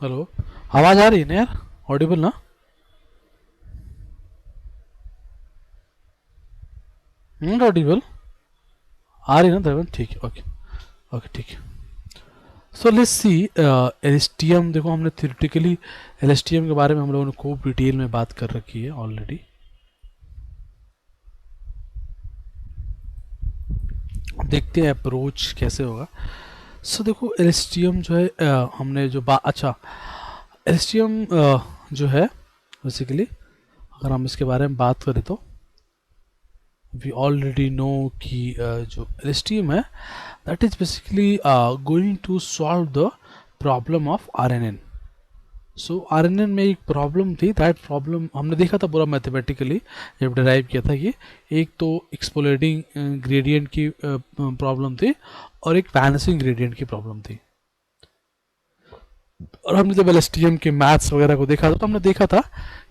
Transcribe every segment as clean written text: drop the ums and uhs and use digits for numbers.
Hello. आवाज आ रही है ना यार? ऑडिबल ना? Not Audible? आ रही है ना धर्मेंद्र? ठीक है, ओके। ओके, ठीक है। So let's see LSTM. देखो, हमने थ्योरेटिकली एलएसटीएम के बारे में हम लोगों ने खूब डिटेल में बात कर रखी है ऑलरेडी। देखते हैं अप्रोच कैसे होगा। सो देखो, एलएसटीएम जो है हमने जो बात, अच्छा, एलएसटीएम जो है बेसिकली, अगर हम इसके बारे में बात करें तो वी ऑलरेडी नो कि जो एलएसटीएम है that is basically going to solve the problem of RNN. So RNN में एक प्रॉब्लम थी, दैट प्रॉब्लम हमने देखा था पूरा मैथमेटिकली जब डिराइव किया था कि एक तो एक्सपोलेटिंग ग्रेडियंट की प्रॉब्लम थी और एक वैनिसिंग ग्रेडियंट की प्रॉब्लम थी। और हमने जब एलएसटीएम के मैथ्स वगैरह को देखा था तो हमने देखा था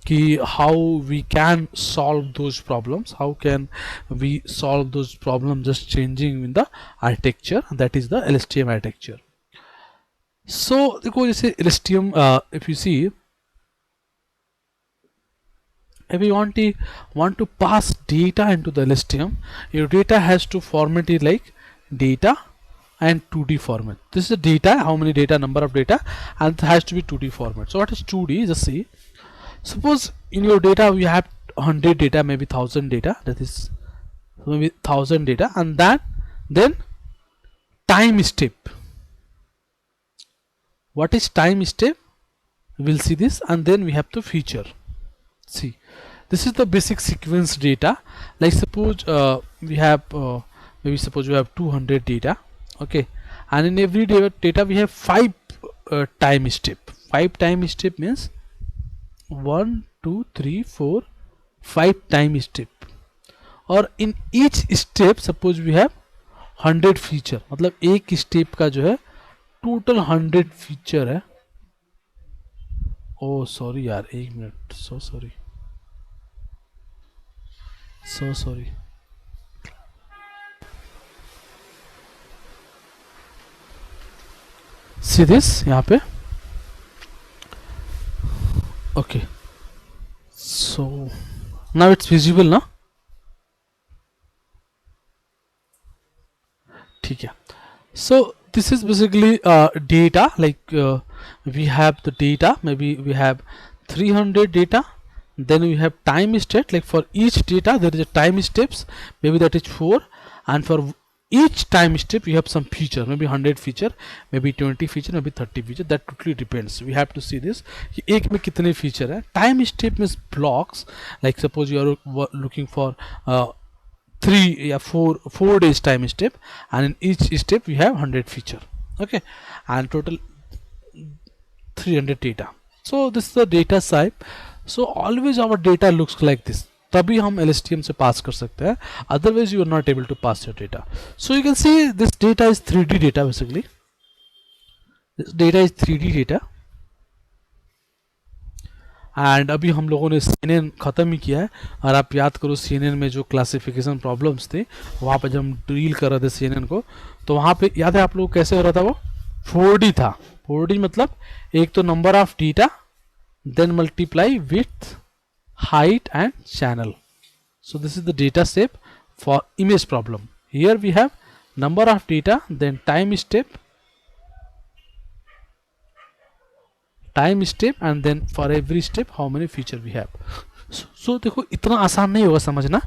कि how we can solve those problems, how can we solve those problem just changing in the architecture, that is the LSTM architecture. So देखो, जैसे LSTM if you see, if you want to pass data into the LSTM, your data has to format it like data and 2D format. This is the data, how many data, number of data, and it has to be 2D format. So what is 2D? Just see. Suppose in your data we have 100 data, maybe 1000 data. That is maybe 1000 data, and then time step. What is time step? We'll see this, and then we have to feature. See, this is the basic sequence data. Like suppose we have maybe suppose we have 200 data, okay, and in every data we have 5 time step. 5 time step means 1 2 3 4 5 time step, और in each step suppose we have 100 feature, मतलब एक step का जो है total 100 feature है। ओ sorry यार, एक minute, so sorry, so sorry. See this यहाँ पे, okay. So now it's visible ना? ठीक है। सो this is basically data, like we have the data, maybe we have 300 data, then we have time step, like for each data there is a time steps, maybe that is 4, and for each time step you have some feature, maybe 100 feature, maybe 20 feature, maybe 30 feature, that totally depends. We have to see this कि एक में कितने feature है। time step means blocks, like suppose you are looking for 4 days time step, and in each step we have 100 feature, okay, and total 300 data. So this is the data type. So always our data looks like this, तभी हम LSTM से पास कर सकते हैं, otherwise you are not able to pass your data. So you can see this data is 3D data basically. This data is 3D data, and अभी हम लोगों ने CNN ख़त्म ही किया है। और आप याद करो CNN में जो क्लासिफिकेशन प्रॉब्लम्स थे, वहाँ पर जब हम डील कर रहे थे CNN को, तो वहाँ पे याद है आप लोग कैसे हो रहा था? वो 4D था। 4D मतलब एक तो number of data, then multiply with height and channel. So this is the data step for image problem. Here we have number of data, then time step, and then for every step how many feature we have. So देखो, इतना आसान नहीं होगा समझना।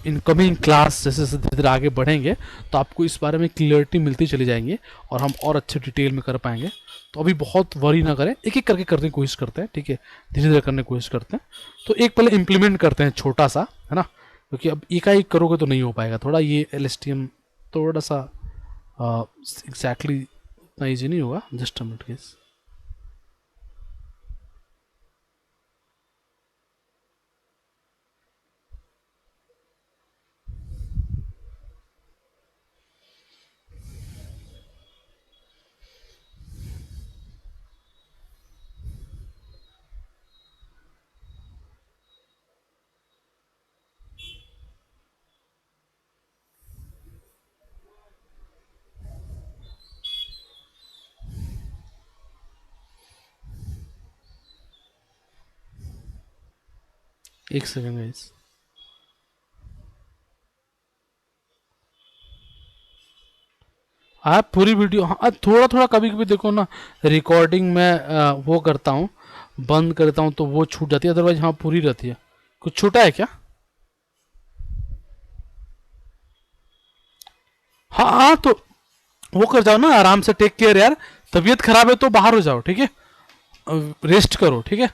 इन coming class जैसे जैसे धीरे धीरे आगे बढ़ेंगे तो आपको इस बारे में क्लियरिटी मिलती चली जाएंगी और हम और अच्छे डिटेल में कर पाएंगे। तो अभी बहुत वरी ना करें, एक एक करके करने की कोशिश करते हैं, ठीक है, धीरे धीरे करने की कोशिश करते हैं। तो एक पहले इम्प्लीमेंट करते हैं छोटा सा, है ना, क्योंकि अब एकाएक करोगे तो नहीं हो पाएगा। थोड़ा ये LSTM थोड़ा सा एग्जैक्टली इतना ईजी नहीं होगा। Just a minute case. एक सेकेंड गाइस, आप पूरी वीडियो, हाँ थोड़ा थोड़ा कभी कभी देखो ना, रिकॉर्डिंग में वो करता हूँ, बंद करता हूँ तो वो छूट जाती है, अदरवाइज हाँ पूरी रहती है। कुछ छूटा है क्या? हाँ हाँ, तो वो कर जाओ ना आराम से, टेक केयर यार। तबीयत खराब है तो बाहर हो जाओ, ठीक है, रेस्ट करो, ठीक है,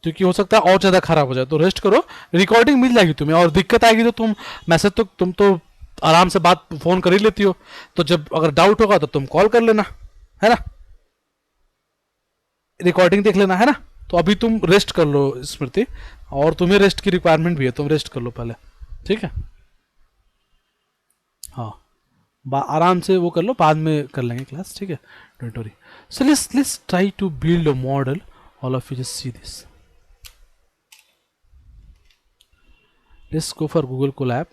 क्योंकि हो सकता है और ज़्यादा खराब हो जाए, तो रेस्ट करो। रिकॉर्डिंग मिल जाएगी तुम्हें, और दिक्कत आएगी तो तुम मैसेज, तो तुम तो आराम से बात फ़ोन कर ही लेती हो, तो जब अगर डाउट होगा तो तुम कॉल कर लेना, है ना, रिकॉर्डिंग देख लेना, है ना। तो अभी तुम रेस्ट कर लो स्मृति, और तुम्हें रेस्ट की रिक्वायरमेंट भी है, तुम रेस्ट कर लो पहले, ठीक है। हाँ, आराम से वो कर लो, बाद में कर लेंगे क्लास, ठीक है, don't worry. So let's try to build a model, all of you just see this. Let's go for Google Colab.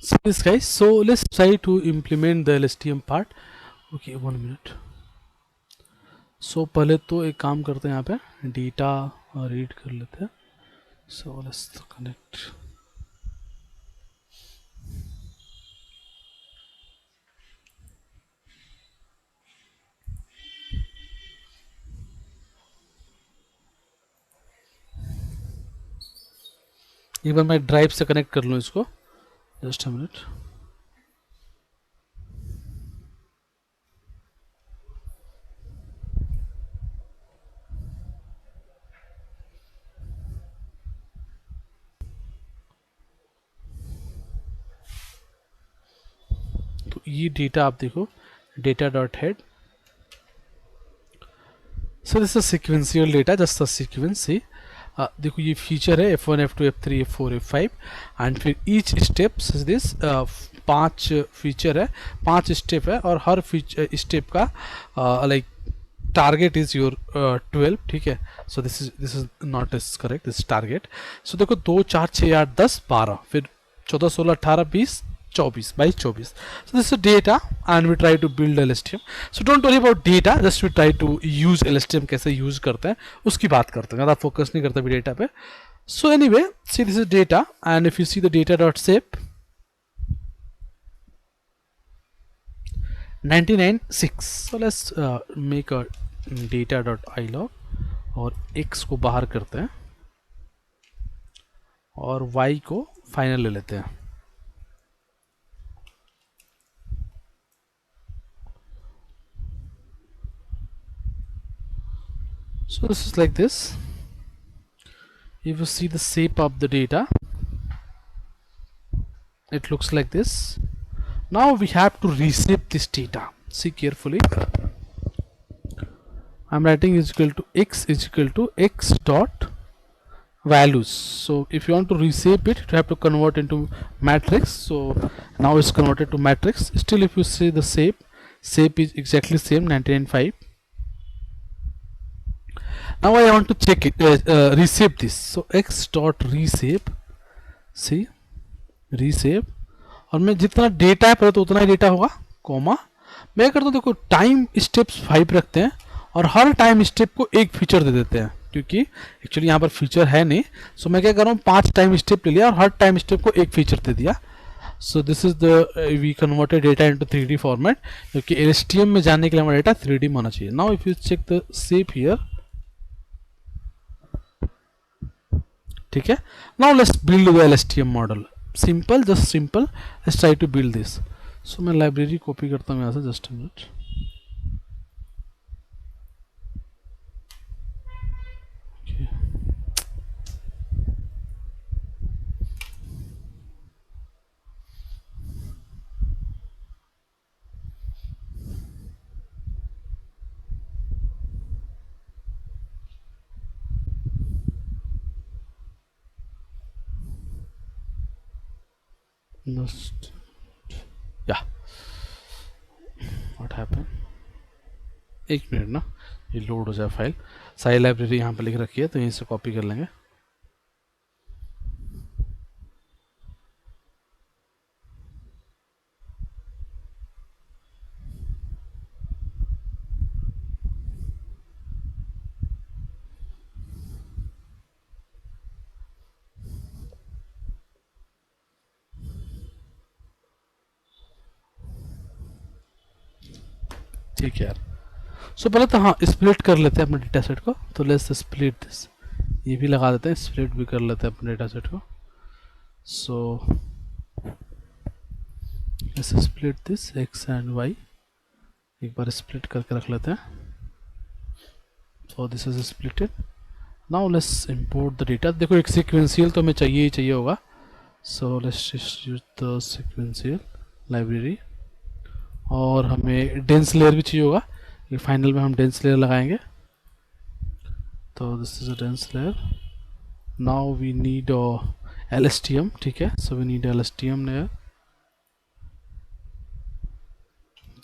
So this guys, so let's try to implement the LSTM part. Okay, 1 minute. So पहले तो एक काम करते हैं, यहाँ पे data read कर लेते हैं। So let's connect. एक बार मैं ड्राइव से कनेक्ट कर लूँ इसको, जस्ट अ मिनट। तो ये डेटा आप देखो, data dot head. So this is sequential data, just a sequence see. देखो ये फीचर है F1 F2 F3 F4 F5, and फिर ईच स्टेप्स दिस 5 फीचर है, 5 स्टेप है, और हर स्टेप का लाइक टारगेट इज योर 12, ठीक है। So this is not is correct, this target. सो देखो 2 4 6 8 10 12, फिर 14 16 18 20 24 22 24। So this is data and we try to build LSTM. So don't worry about data, just we try to use LSTM कैसे use करते हैं उसकी बात करते हैं, ज़्यादा फोकस नहीं करते अभी डेटा पे। So anyway, see this is data, and if you see the data dot shape 99.6. So let's make a data dot ilog और x को बाहर करते हैं और y को फाइनल ले लेते हैं। So this is like this. If you see the shape of the data, it looks like this. Now we have to reshape this data. See carefully. I'm writing is equal to x dot values. So if you want to reshape it, you have to convert into matrix. So now it's converted to matrix. Still, if you see the shape is exactly same, 99.5. Now I want to check it, reshape this. So x dot reshape, see reshape, और मैं जितना data है पहले तो उतना ही data होगा, comma मैं करता हूँ, देखो टाइम स्टेप्स 5 रखते हैं और हर टाइम स्टेप को एक फीचर दे देते हैं, क्योंकि एक्चुअली यहाँ पर फीचर है नहीं। सो मैं क्या कर रहा हूँ, 5 टाइम स्टेप ले लिया और हर टाइम स्टेप को एक फीचर दे दिया। So this is the we converted data into 3D format, क्योंकि LSTM में जाने के लिए हमारा डेटा 3D में होना चाहिए। Now if you check the shape here, ठीक है। Now let's build the LSTM model. Simple, just simple, let's try to build this. So मैं लाइब्रेरी कॉपी करता हूँ यहाँ से, just a minute. Just yeah, what happened? एक minute ना, ये लोड हो जाए फाइल। सारी लाइब्रेरी यहाँ पे लिख रखी है, तो यहीं से कॉपी कर लेंगे। ठीक है यार। सो पहले तो हाँ स्प्लिट कर लेते हैं अपने डेटा सेट को, तो लेट्स स्प्लिट दिस, ये भी लगा देते हैं, स्प्लिट भी कर लेते हैं अपने डेटा सेट को। So let's split this x and y, एक बार स्प्लिट करके रख लेते हैं। सो this is splitted. Now let's import the data. देखो एक सीक्वेंशियल तो हमें चाहिए ही चाहिए होगा, so let's use the sequential library. और हमें डेंस लेयर भी चाहिए होगा, ये फाइनल में हम डेंस लेयर लगाएंगे। तो this is a dense layer. Now we need LSTM, ठीक है, so we need LSTM layer.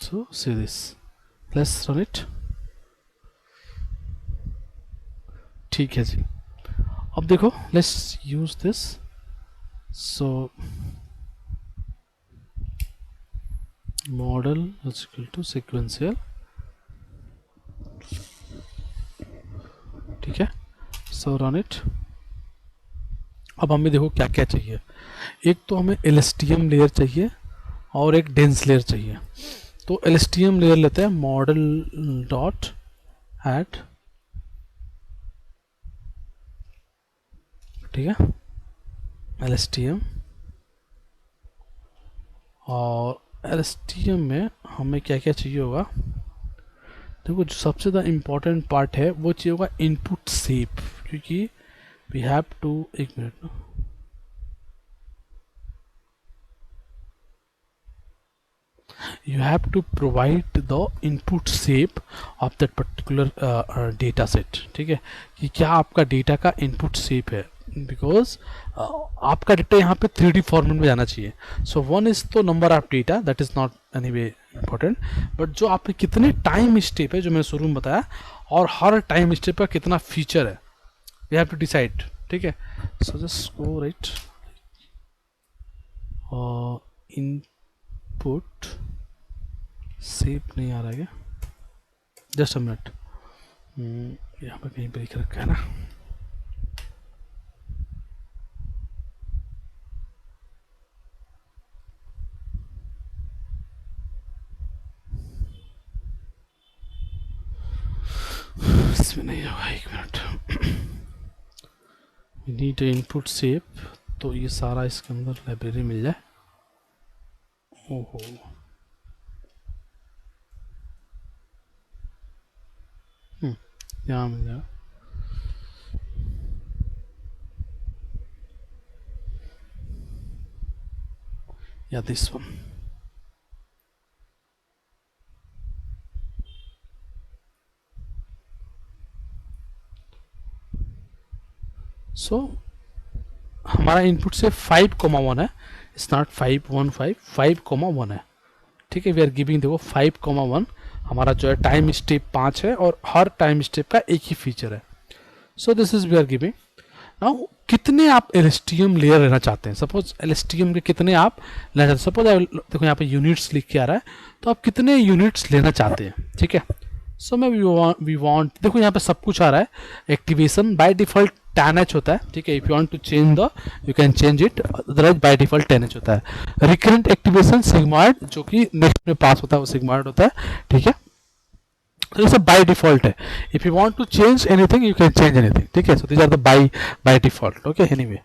So see this, let's run it. ठीक है जी। अब देखो let's use this. So model is equal to sequential, ठीक है, सो रन इट। अब हमें देखो क्या क्या चाहिए। एक तो हमें LSTM लेयर चाहिए और एक डेंस लेयर चाहिए। तो LSTM लेयर लेते हैं, मॉडल डॉट ऐड, ठीक है, LSTM। और LSTM में हमें क्या क्या चाहिए होगा, देखो जो सबसे ज़्यादा इम्पोर्टेंट पार्ट है वो चाहिए होगा इनपुट शेप, क्योंकि वी हैव टू, एक मिनट ना, you have to provide the input shape of that particular data set, ठीक है, कि क्या आपका डेटा का इनपुट शेप है, बिकॉज आपका डेटा यहाँ पे 3D फॉर्मेट में जाना चाहिए। सो वन इज तो number of data, that is not any way important, but जो आपके कितने टाइम स्टेप है जो मैंने शुरू में बताया, और हर टाइम स्टेप का कितना फीचर है, वी हैव टू डिसाइड, ठीक है। So just go right, input shape नहीं आ रहा है क्या, जस्ट अ मिनट, यहाँ पे कहीं पे लिख रखा है ना, इसमें नहीं होगा, एक minute. We need input shape, तो ये सारा इसके अंदर लाइब्रेरी मिल जाए। ओहो, यहाँ मिल जाएगा। या दिस वन, सो हमारा इनपुट से 5,1 है, इट्स नॉट 515, 5,1 है, ठीक है। वी आर गिविंग, देखो 5,1 हमारा जो है टाइम स्टेप 5 है, और हर टाइम स्टेप का एक ही फीचर है। So this is we are giving. Now कितने आप LSTM लेयर लेना चाहते हैं, सपोज LSTM के कितने आप लेना चाहते हैं, सपोज देखो यहाँ पे यूनिट्स लिख के आ रहा है, तो आप कितने यूनिट्स लेना चाहते हैं, ठीक है। सो मैं वी वांट, देखो यहाँ पे सब कुछ आ रहा है। एक्टिवेशन बाय डिफॉल्ट 10H होता है, ठीक है, if you want to change the you can change it, otherwise by default 10H होता है। रिकरेंट एक्टिवेशन सिग्मॉइड, जो कि नेक्स्ट में पास होता है वो सिग्मॉइड होता है, ठीक है। तो ये सब बाय डिफॉल्ट है, if you want to change anything you can change anything, ठीक है। So these are the by default, okay. Anyway,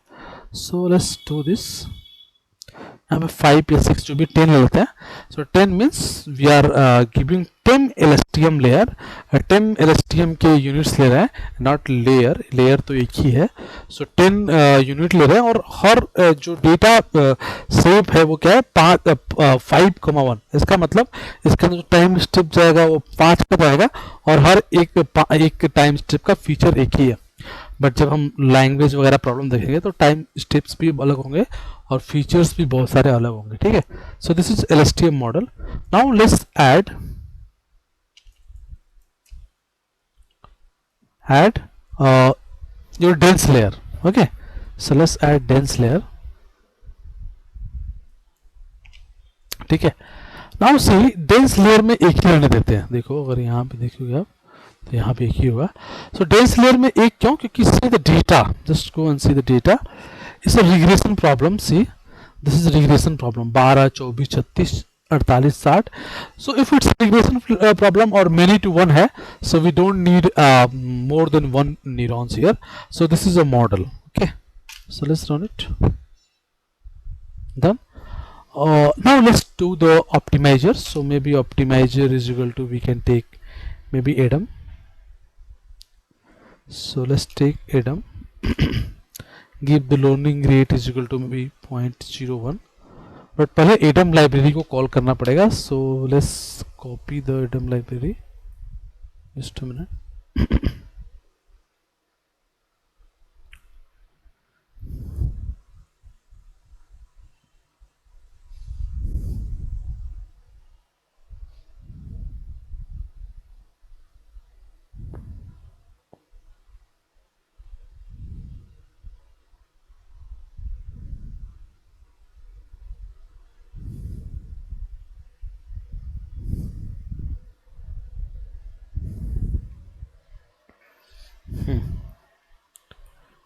so let's do this. यहाँ पे 5 या 6 जो भी 10 ले लेते हैं. So 10 means we are giving 10 LSTM layer. 10 LSTM के यूनिट्स ले रहे हैं, नॉट लेयर. लेयर तो एक ही है. सो 10 यूनिट ले रहे हैं और हर जो डेटा सेव है वो क्या है 5,1. इसका मतलब इसके अंदर जो टाइम स्टेप जाएगा वो 5 का जाएगा और हर एक टाइम स्टेप का फीचर एक ही है. बट जब हम लैंग्वेज वगैरह प्रॉब्लम देखेंगे तो टाइम स्टेप्स भी अलग होंगे और फीचर्स भी बहुत सारे अलग होंगे. ठीक है. So this is LSTM model. Now let's add your dense layer. Okay, so let's add dense layer. ठीक है. नाउ सी डेंस लेयर में एक ही रहने देते हैं. देखो अगर यहाँ पे देखोगे आप तो यहाँ पे एक ही होगा. सो डेंस लेयर में एक क्यों? क्योंकि see the data, just go and see the data. It's a regression problem. See this is regression problem. 12, 24, 36, 48, 60. So if it's regression problem और मेनी टू वन है, so we don't need more than one neurons here. So this is a model. Okay, so let's run it. Done. Now let's do the optimizer. So maybe optimizer is equal to, we can take maybe Adam. So let's take Adam. Give the learning rate is equal to maybe 0.01. But पहले Adam library को call करना पड़ेगा. So let's copy the Adam library. Just a minute.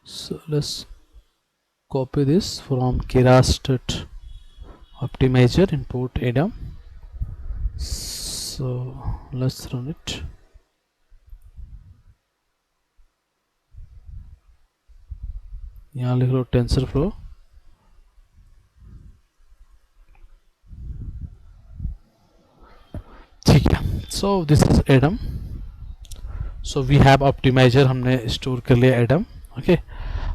So let's copy this from Keras optimizer, import Adam. So let's run it. यहाँ लिख लो TensorFlow. ठीक है. So this is Adam. So we have optimizer, हमने store कर लिया Adam. Okay.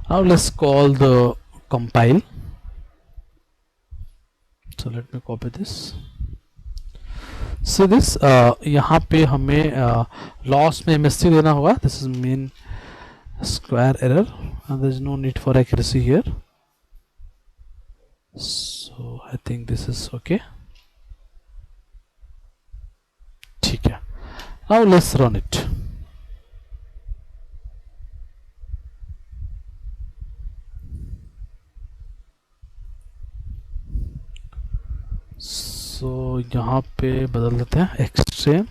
Now let's call the compile. So let me copy this. So this यहाँ पे हमें loss में MSC देना होगा. This is mean square error and there is no need for accuracy here. So I think this is okay. ठीक है. Now let's run it. So यहाँ पे बदल देते हैं एक्सट्रीम.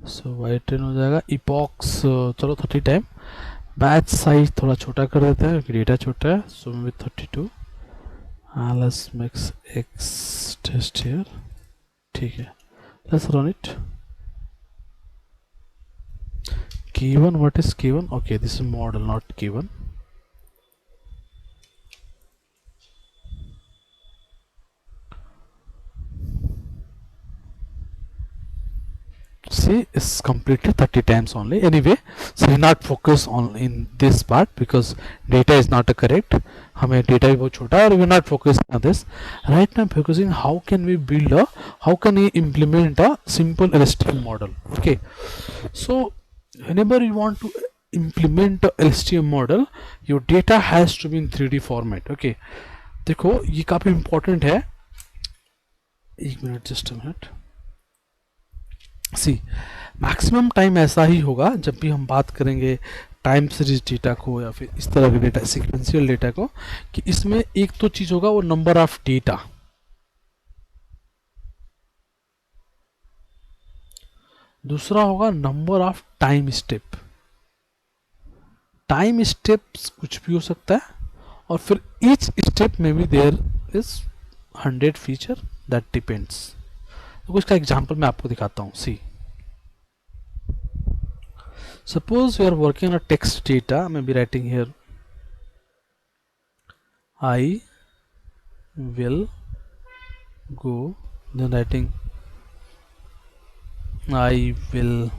सो वाइट ट्रेन हो जाएगा. इपॉक्स चलो 30 टाइम. बैच साइज थोड़ा छोटा कर देते हैं क्योंकि डेटा छोटा है. So may 32. Let's makes X test here. ठीक है. Let's run it. Key1, what is Key1? Okay, this is model, not Key1. See, it's completely 30 times only. Anyway, so we not focus on in this part because data is not correct. हमें data भी बहुत छोटा है और we not focus on this. Right now I'm focusing how can we build a, how can we implement a simple LSTM model. Okay, so whenever you want to implement a LSTM model, your data has to be in 3D format. Okay, देखो ये काफी important है. एक मिनट, just a minute. See maximum time ऐसा ही होगा जब भी हम बात करेंगे टाइम सीरीज डेटा को या फिर इस तरह के डेटा, सीक्वेंशियल डेटा को, कि इसमें एक तो चीज होगा वो नंबर ऑफ डेटा, दूसरा होगा number of time step. Time steps कुछ भी हो सकता है और फिर ईच स्टेप में भी there is 100 feature that depends. तो इसका एग्जांपल मैं आपको दिखाता हूं. See suppose we are working on a text data. मैं be writing here I will go, then writing I will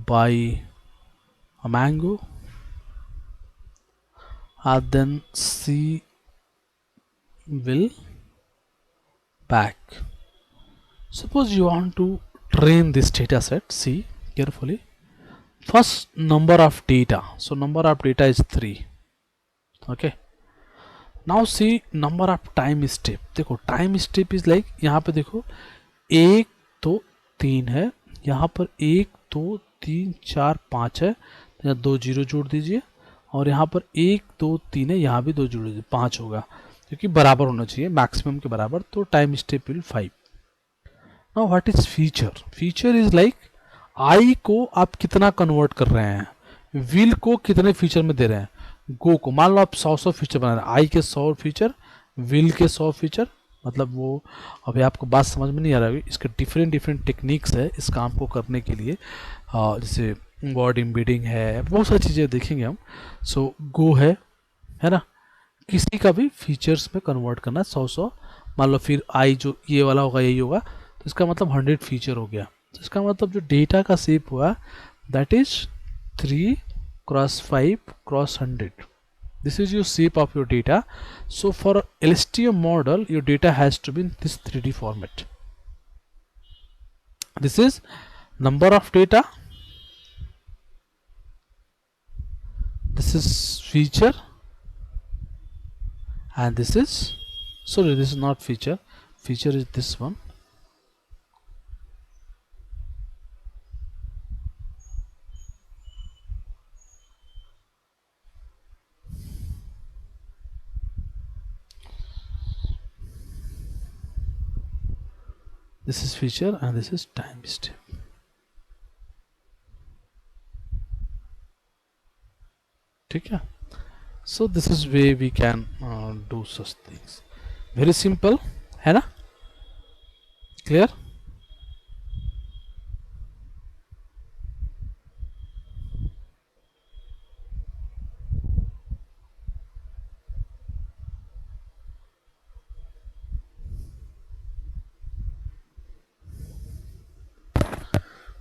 buy a mango, and then C will back. Suppose you want to train this data set, see carefully. First number of data, so number of data is 3. Okay, now see number of time step. देखो time step is like, यहाँ पे देखो 1 2 3 है, यहाँ पर 1 2 3 4 5 है, तो यहाँ 2 जीरो जोड़ दीजिए, और यहाँ पर 1 2 3 है, यहाँ भी 2 जोड़ दीजिए, 5 होगा, क्योंकि बराबर होना चाहिए मैक्सिमम के बराबर, तो time step will 5. Now what is feature? Feature is like I को आप कितना कन्वर्ट कर रहे हैं, विल को कितने फीचर में दे रहे हैं, गो को मान लो आप 100 फीचर बना रहे हैं, आई के 100 फीचर, विल के 100 फीचर, मतलब वो अभी आपको बात समझ में नहीं आ रहा है, इसके डिफरेंट डिफरेंट टेक्निक्स है इस काम को करने के लिए, जैसे वर्ड एम्बेडिंग है, बहुत सारी चीज़ें देखेंगे हम. सो गो है ना, किसी का भी फीचर्स में कन्वर्ट करना 100 मान लो, फिर आई जो ये वाला होगा यही होगा, तो इसका मतलब 100 फीचर हो गया. तो इसका मतलब जो डेटा का शेप हुआ that is 3 cross 5 cross 100. This is your shape of your data. So for LSTM model, your data has to be in this 3D format. This is number of data. This is feature. And this is, sorry, this is not feature. Feature is this one. This is feature and this is time step. ठीक है. So this is way we can do such things. Very simple है ना, clear?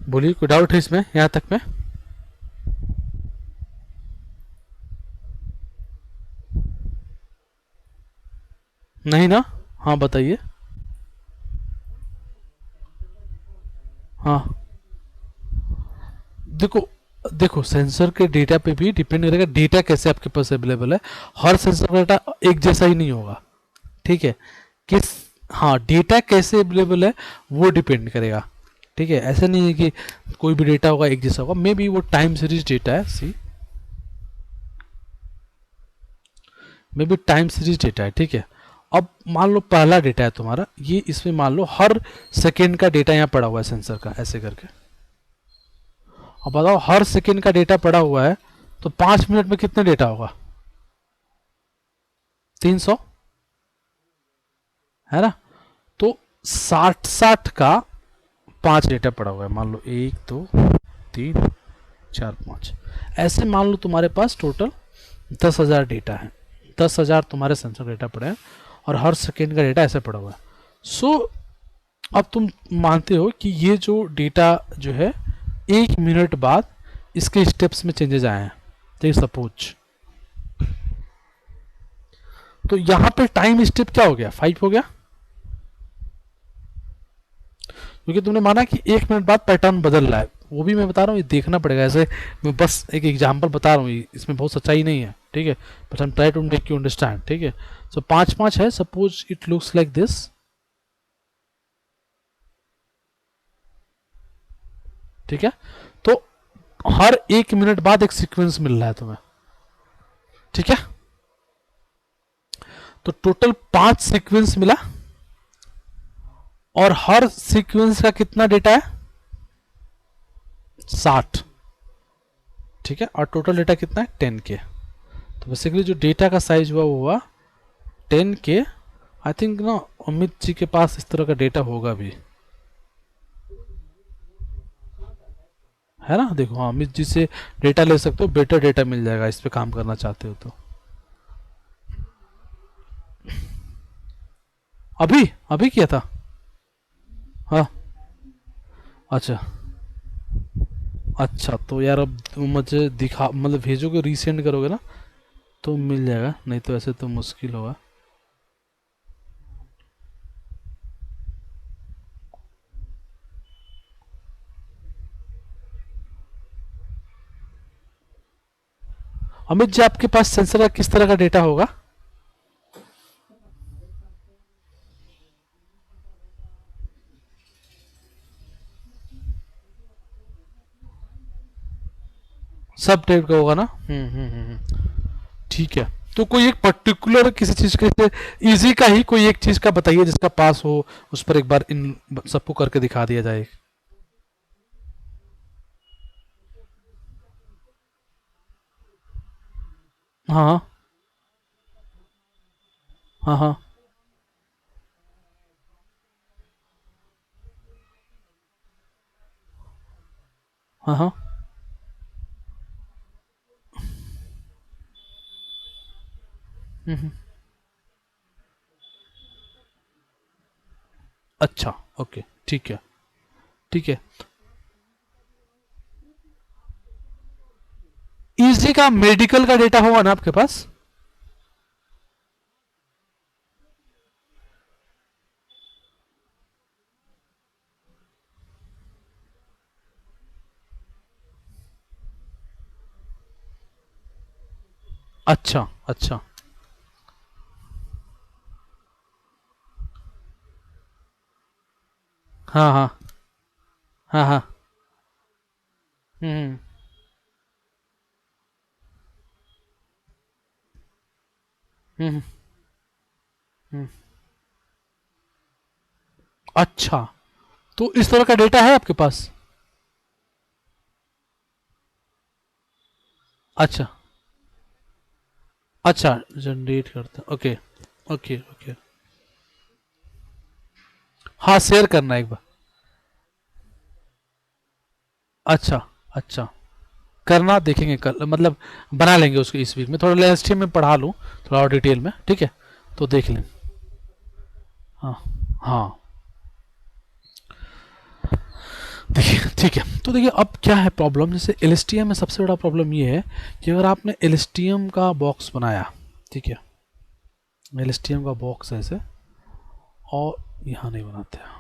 बोलिए, कोई doubt है इसमें यहाँ तक में? नहीं ना? हाँ बताइए. हाँ देखो, देखो सेंसर के डेटा पे भी डिपेंड करेगा, डेटा कैसे आपके पास अवेलेबल है. हर सेंसर का डेटा एक जैसा ही नहीं होगा, ठीक है. किस, हाँ डेटा कैसे अवेलेबल है वो डिपेंड करेगा, ठीक है. ऐसा नहीं है कि कोई भी डेटा होगा एक जैसा होगा, मे बी वो टाइम सीरीज डेटा है, see maybe time series data है, ठीक है. अब मान लो पहला डेटा है तुम्हारा ये, इसमें मान लो हर सेकेंड का डेटा यहाँ पड़ा हुआ है सेंसर का, ऐसे करके. अब बताओ हर सेकेंड का डेटा पड़ा हुआ है, तो 5 मिनट में कितना डेटा होगा? 300 है ना. तो 60 का 5 डेटा पड़ा हुआ है, मान लो 1 2 3 4 5, ऐसे मान लो तुम्हारे पास टोटल 10,000 डेटा है, 10,000 तुम्हारे सेंसर डेटा पड़े हैं, और हर सेकेंड का डेटा ऐसे पड़ा हुआ है. सो अब तुम मानते हो कि ये जो डेटा जो है 1 मिनट बाद इसके स्टेप्स में चेंजेस आए हैं, तो सपोज तो यहाँ पे टाइम स्टेप क्या हो गया? 5 हो गया, क्योंकि तुमने माना कि 1 मिनट बाद पैटर्न बदल रहा है. वो भी मैं बता रहा हूँ, ये देखना पड़ेगा. ऐसे मैं बस एक एग्जांपल बता रहा हूँ, इसमें बहुत सच्चाई नहीं है, ठीक है, बट हम try to make you understand, ठीक है. सो 5 5 है, suppose it looks like this, ठीक है. तो हर 1 मिनट बाद एक सीक्वेंस मिल रहा है तुम्हें, ठीक है. तो टोटल 5 सीक्वेंस मिला, और हर सीक्वेंस का कितना डेटा है? 60, ठीक है. और टोटल डेटा कितना है? 10K. तो बेसिकली जो डेटा का साइज हुआ वो हुआ 10K. आई थिंक ना अमित जी के पास इस तरह का डेटा होगा भी, है ना. देखो हाँ, अमित जी से डेटा ले सकते हो, बेटर डेटा मिल जाएगा इस पे काम करना चाहते हो तो. अभी अभी किया था। हाँ। अच्छा। अच्छा तो यार अब तुम मुझे दिखा, मतलब भेजोगे, रीसेंड करोगे ना तो मिल जाएगा, नहीं तो ऐसे तो मुश्किल होगा। अमित जी आपके पास सेंसर का किस तरह का डेटा होगा? सब टाइप का होगा ना। ठीक है। तो कोई एक पर्टिकुलर किसी चीज के, इजी का ही कोई एक चीज का बताइए जिसका पास हो, उस पर एक बार इन सबको करके दिखा दिया जाए। हाँ हाँ हाँ हाँ हाँ। अच्छा। ओके। ठीक है। ठीक है। इजी का मेडिकल का डेटा होगा ना आपके पास? अच्छा अच्छा। हाँ हाँ हाँ हाँ। हम्म हम्म हम्म। अच्छा तो इस तरह का डेटा है आपके पास? अच्छा अच्छा, जनरेट करता, ओके ओके ओके। हाँ शेयर करना एक बार। अच्छा अच्छा। करना देखेंगे कल, मतलब बना लेंगे उसको इस वीक में, थोड़ा लास्ट में पढ़ा लूँ थोड़ा और डिटेल में, ठीक है? तो देख लें। हाँ हाँ। देखिए ठीक है, तो देखिए अब क्या है प्रॉब्लम, जैसे एल में सबसे बड़ा प्रॉब्लम ये है कि अगर आपने एल का बॉक्स बनाया, ठीक है, एल का बॉक्स है ऐसे, और यहाँ नहीं बनाते हैं।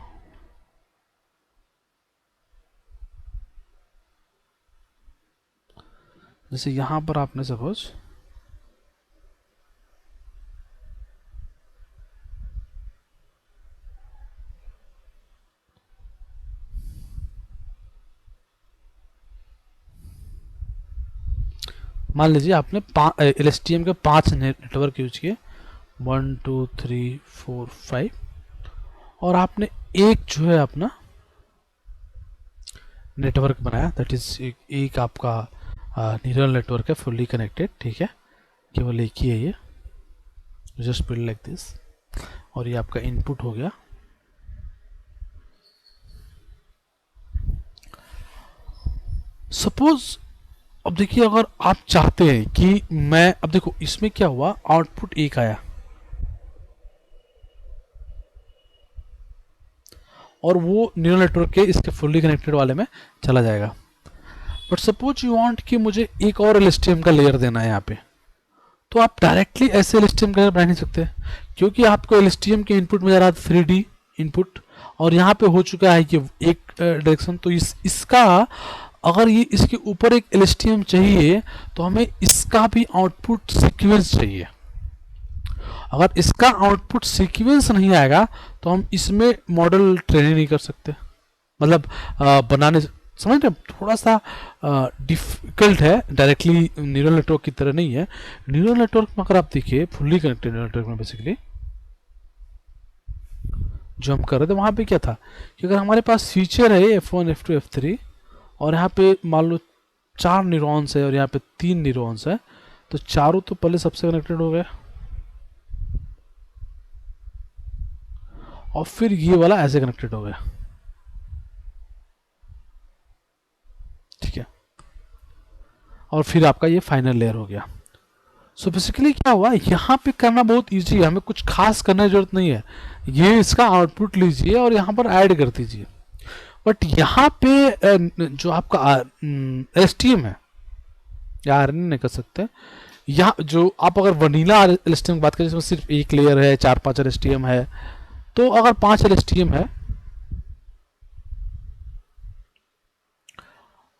जैसे यहाँ पर आपने सपोज, मान लीजिए आपने एल के 5 नेटवर्क यूज किए, 1 2 3 4 5, और आपने एक जो है अपना नेटवर्क बनाया, दैट इज एक आपका न्यूरल नेटवर्क है फुल्ली कनेक्टेड, ठीक है, केवल एक ही है ये, जस्ट बिल्ड लाइक दिस, और ये आपका इनपुट हो गया। सपोज अब देखिए, अगर आप चाहते हैं कि मैं, अब देखो इसमें क्या हुआ, आउटपुट एक आया और वो न्यूरल नेटवर्क के इसके फुल्ली कनेक्टेड वाले में चला जाएगा। बट सपोज यू वांट कि मुझे एक और एल का लेयर देना है यहाँ पे, तो आप डायरेक्टली ऐसे एल का लेयर बना नहीं सकते, क्योंकि आपको एल के इनपुट में जा रहा था 3D इनपुट, और यहाँ पे हो चुका है कि एक डायरेक्शन, तो इसका अगर ये इसके ऊपर एक एल चाहिए तो हमें इसका भी आउटपुट सीक्वेंस चाहिए। अगर इसका आउटपुट सीक्वेंस नहीं आएगा तो हम इसमें मॉडल ट्रेन नहीं कर सकते, मतलब बनाने, समझ रहे, थोड़ा सा डिफिकल्ट है, डायरेक्टली न्यूरल नेटवर्क की तरह नहीं है। न्यूरल नेटवर्क में अगर आप देखिए फुल्ली कनेक्टेड न्यूरल नेटवर्क में बेसिकली जो हम कर रहे थे वहाँ पे क्या था कि अगर हमारे पास फीचर है F1 F2 F3, और यहाँ पे मान लो 4 न्यूरॉन्स है और यहाँ पे 3 न्यूरॉन्स है, तो चारों तो पहले सबसे कनेक्टेड हो गए, और फिर ये वाला ऐसे कनेक्टेड हो गया, ठीक है, और फिर आपका ये फाइनल लेयर हो गया। सो बेसिकली क्या हुआ, यहाँ पे करना बहुत इजी है, हमें कुछ खास करने की जरूरत नहीं है। ये इसका आउटपुट लीजिए और यहाँ पर ऐड कर दीजिए। बट यहाँ पे जो आपका एस टी एम है, या आर नहीं कर सकते, यहाँ जो आप अगर vanilla L S T M की बात करें, जिसमें सिर्फ एक लेयर है, 4-5 एल एस टी एम है, तो अगर 5 एल एस टी एम है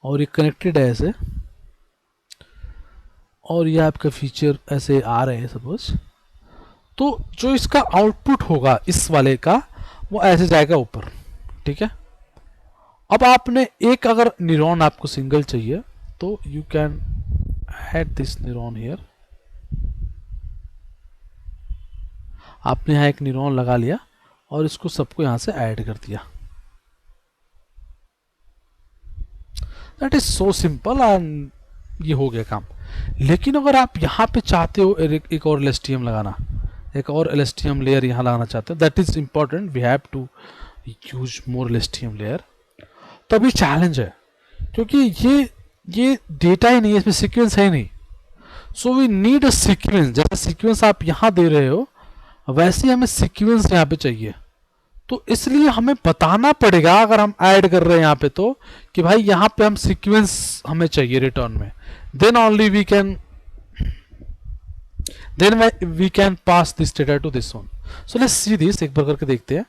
और ये कनेक्टेड है ऐसे, और ये आपका फीचर ऐसे आ रहे हैं सपोज, तो जो इसका आउटपुट होगा इस वाले का, वो ऐसे जाएगा ऊपर, ठीक है। अब आपने एक अगर न्यूरॉन आपको सिंगल चाहिए, तो you can add this neuron here. आपने यहाँ एक न्यूरॉन लगा लिया और इसको सबको यहाँ से ऐड कर दिया। That is so simple and ये हो गया काम। लेकिन अगर आप यहाँ पे चाहते हो एक और एलएसटीएम लगाना, एक और एलएसटीएम लेयर यहाँ लगाना चाहते हो, that is important, we have to use more LSTM layer. तो अभी चैलेंज है, क्योंकि ये डेटा ही नहीं है, इसमें सीक्वेंस है ही नहीं। So we need a sequence. जैसा सीक्वेंस आप यहाँ दे रहे हो, वैसे हमें सीक्वेंस यहाँ पे चाहिए। तो इसलिए हमें बताना पड़ेगा, अगर हम ऐड कर रहे हैं यहाँ पे, तो कि भाई यहाँ पे हम सीक्वेंस हमें चाहिए रिटर्न में, then only we can pass this data to this one. So let's see this, एक बार करके देखते हैं।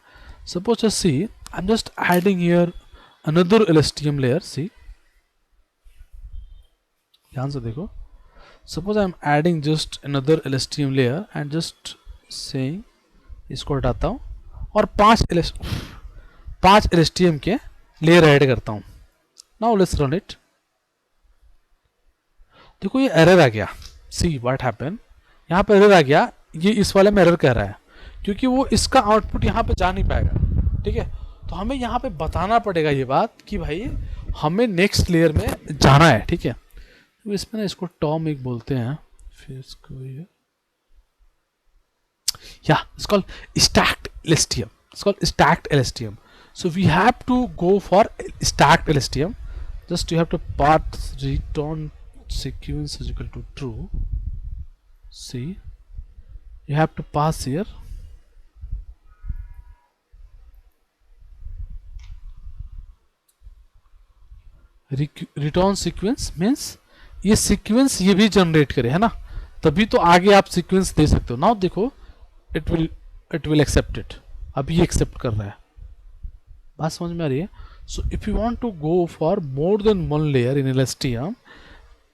Suppose see I am just adding here another LSTM layer. See ध्यान से देखो, suppose I am adding just another LSTM layer and just saying, इसको हटाता हूँ और 5 LSTM के लेयर ऐड करता हूं। Now let's run it. देखो ये एरर आ गया, सी व्हाट हैपन, यहाँ पे एरर आ गया। ये इस वाले में एरर कह रहा है, क्योंकि वो इसका आउटपुट यहाँ पे जा नहीं पाएगा, ठीक है। तो हमें यहाँ पे बताना पड़ेगा ये बात कि भाई हमें नेक्स्ट लेयर में जाना है, ठीक है। तो इसमें ना इसको टॉम एक बोलते हैं, फिर इसको ये yeah, it's called stacked LSTM. It's called stacked LSTM. So we have to go for stacked LSTM. Just you have to pass return sequence is equal to true. See, you have to pass here return sequence means ये sequence ये भी generate करे, है ना, तभी तो आगे आप सीक्वेंस दे सकते हो। नाउ देखो, इट विल एक्सेप्ट इट। अभी एक्सेप्ट कर रहा है, बात समझ में आ रही है। So if you want to go for more than one layer in LSTM,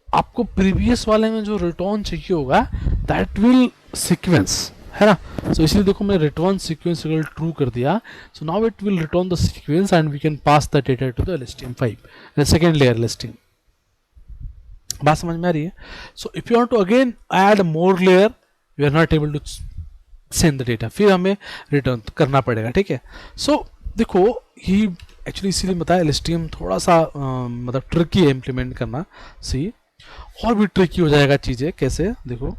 आपको प्रीवियस वाले में जो रिटर्न चाहिए होगा दैट विल सीक्वेंस, है ना। सो इसलिए देखो मैंने रिटर्न सीक्वेंस इक्वल ट्रू कर दिया। So now it will return the sequence and we can pass the data to the LSTM 5 second layer LSTM. बात समझ में आ रही है। So if you want to again add more layer, we are not able to send the data, फिर हमें return करना पड़ेगा, ठीक है। सो देखो ही एक्चुअली इसीलिए बताया एलएसटीएम थोड़ा सा मतलब ट्रिकी है इम्प्लीमेंट करना। सी और भी ट्रिकी हो जाएगा चीजें, कैसे देखो,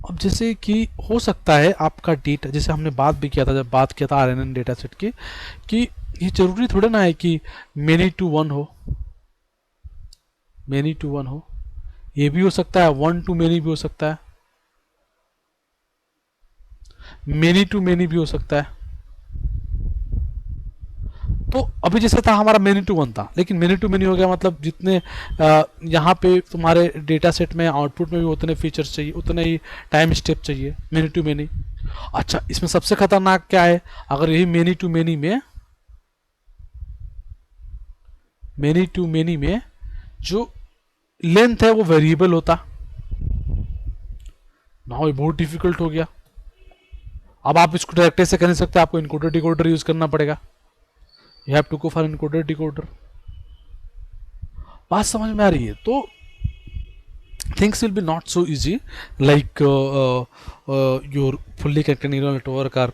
अब जैसे कि हो सकता है आपका डेटा, जैसे हमने बात भी किया था, जब बात किया था आरएनएन डेटा सेट की, कि ये जरूरी थोड़ा ना है कि मेनी टू वन हो, मेनी टू वन हो, ये भी हो सकता है 1 to many भी हो सकता है, मेनी टू मेनी भी हो सकता है। तो अभी जैसे था हमारा मेनी टू वन था, लेकिन मेनी टू मेनी हो गया, मतलब जितने यहाँ पे तुम्हारे डेटा सेट में आउटपुट में भी उतने फीचर्स चाहिए, उतने ही टाइम स्टेप चाहिए, मेनी टू मेनी। अच्छा, इसमें सबसे खतरनाक क्या है, अगर यही मेनी टू मेनी में जो लेंथ है वो वेरिएबल होता, ना ये बहुत डिफिकल्ट हो गया। अब आप इसको डायरेक्ट से कर नहीं सकते, आपको इनकोडर डिकोडर यूज करना पड़ेगा। You have to go for encoder decoder. बात समझ में आ रही है। तो things will be not so easy like your fully connected neural network or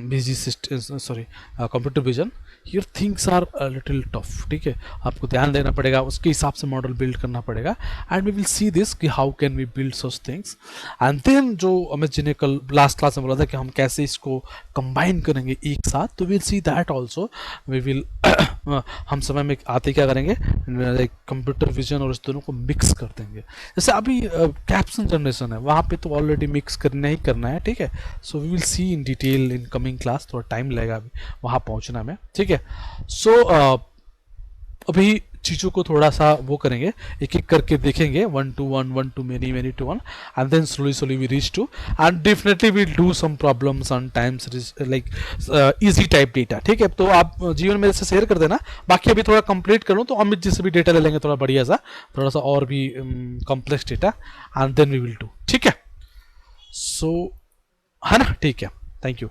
busy system, sorry, computer vision, your things are a little tough. ठीक है, आपको ध्यान देना पड़ेगा, उसके हिसाब से मॉडल बिल्ड करना पड़ेगा. And we will see this कि how can we build such things. And then जो अमित जी ने कल लास्ट क्लास में बोला था कि हम कैसे इसको कंबाइन करेंगे एक साथ, तो will see that also. We will हम समय में आते क्या करेंगे, लाइक कंप्यूटर विजन और इस दोनों को मिक्स कर देंगे. जैसे अभी कैप्सन जनरेशन है, वहाँ पे तो ऑलरेडी मिक्स करना ही करना है. ठीक है, so we will see in detail in coming class. थोड़ा टाइम लगेगा अभी वहाँ पहुँचना में. ठीक है, सो अभी चीज़ों को थोड़ा सा वो करेंगे, एक एक करके देखेंगे, 1 to 1, 1 to many, many to 1, and then slowly we reach to, and definitely we'll do some problems on times like easy type data. ठीक है, तो आप जीवन में से शेयर कर देना. बाकी अभी थोड़ा कंप्लीट करूँ तो अमित जी से भी डेटा ले लेंगे, थोड़ा बढ़िया सा, थोड़ा सा और भी complex data, and then we will do. ठीक है, सो है ना, ठीक है, थैंक यू.